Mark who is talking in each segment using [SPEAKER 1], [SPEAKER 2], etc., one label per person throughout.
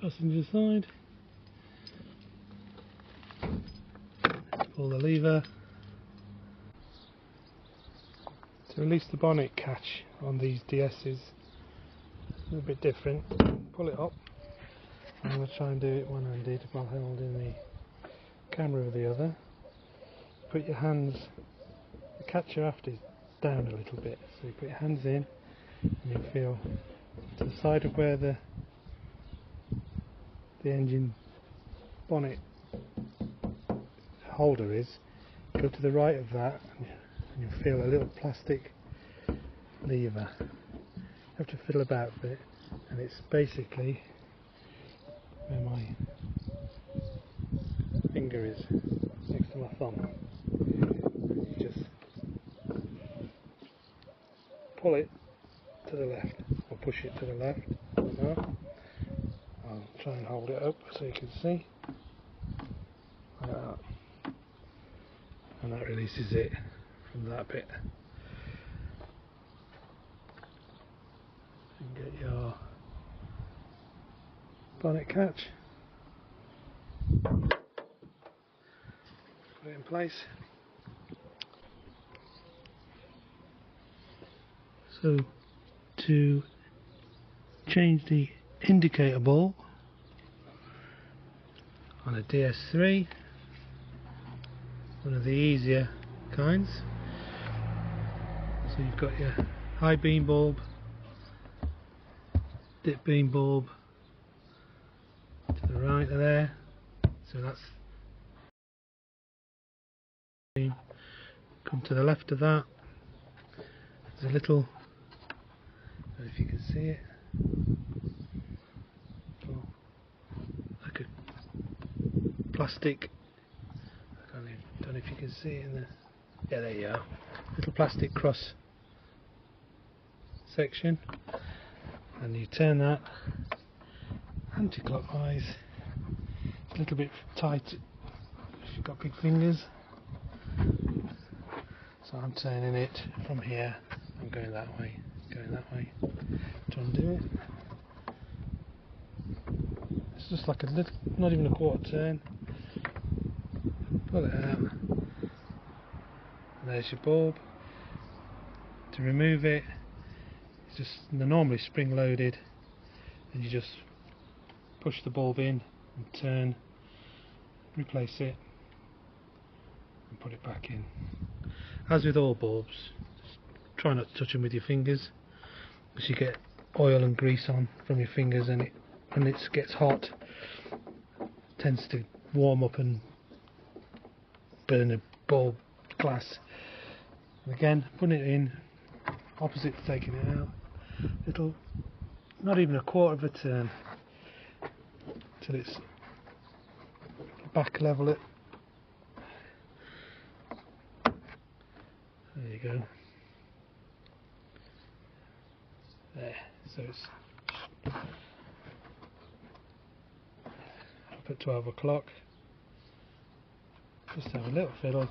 [SPEAKER 1] Passenger side, pull the lever to release the bonnet catch on these DS's. A little bit different. Pull it up. I'm going to try and do it one-handed while holding the camera with the other. Put your hands, the catch you're after is down a little bit, so you put your hands in and you feel to the side of where the engine bonnet holder is. Go to the right of that and you'll feel a little plastic lever. You have to fiddle about with it, and it's basically where my finger is, next to my thumb. You just pull it to the left, or push it to the left. I'll try and hold it up so you can see. Like that. And that releases it from that bit. And get your bonnet catch. Put it in place. So to change the indicator ball on a DS3, one of the easier kinds, so you've got your high beam bulb, dip beam bulb to the right of there, so that's beam. Come to the left of that, there's a little, I don't know if you can see it, like a plastic, I don't know if you can see it in there, yeah, there you are, little plastic cross section, and you turn that anti-clockwise. It's a little bit tight if you've got big fingers, so I'm turning it from here, I'm going that way, to undo it. It's just like a little, not even a quarter turn. Pull it out, and there's your bulb. To remove it, it's just normally spring loaded, and you just push the bulb in and turn, replace it and put it back in. As with all bulbs, just try not to touch them with your fingers, because you get oil and grease on from your fingers, and when it gets hot it tends to warm up and burn the bulb glass. And again, putting it in opposite to taking it out, it'll not even a quarter of a turn till it's back level it. There you go. There, so it's up at 12 o'clock. Just have a little fiddle,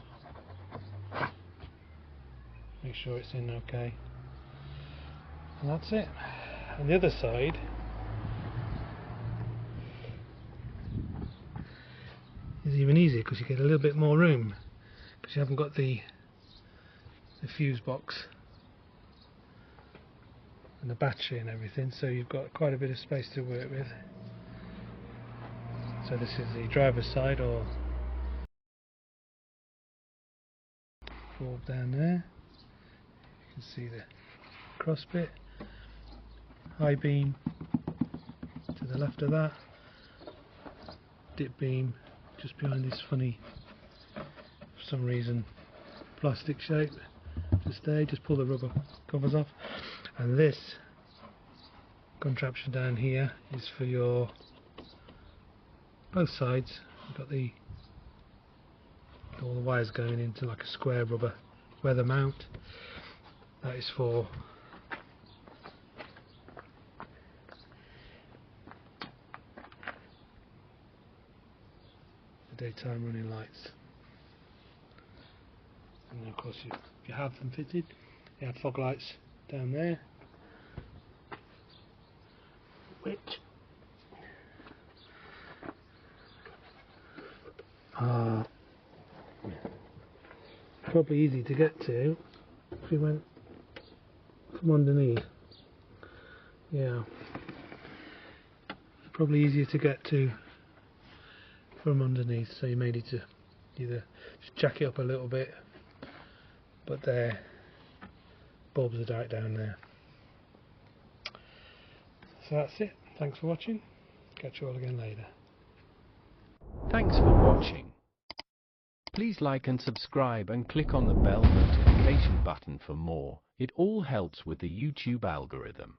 [SPEAKER 1] make sure it's in okay, and that's it. On the other side is even easier, because you get a little bit more room, because you haven't got the fuse box and the battery and everything, so you've got quite a bit of space to work with. So this is the driver's side, or bulb down there, you can see the cross bit, high beam to the left of that, dip beam just behind this funny, for some reason, plastic shape. Just there, just pull the rubber covers off, and this contraption down here is for your both sides. You've got all the wires going into like a square rubber weather mount. That is for the daytime running lights. And then of course if you have them fitted, you have fog lights down there, which are probably easy to get to if we went from underneath. Yeah, probably easier to get to from underneath, so you may need to either just jack it up a little bit, but their bulbs are right down there. So that's it. Thanks for watching. Catch you all again later.
[SPEAKER 2] Thanks for watching. Please like and subscribe and click on the bell notification button for more. It all helps with the YouTube algorithm.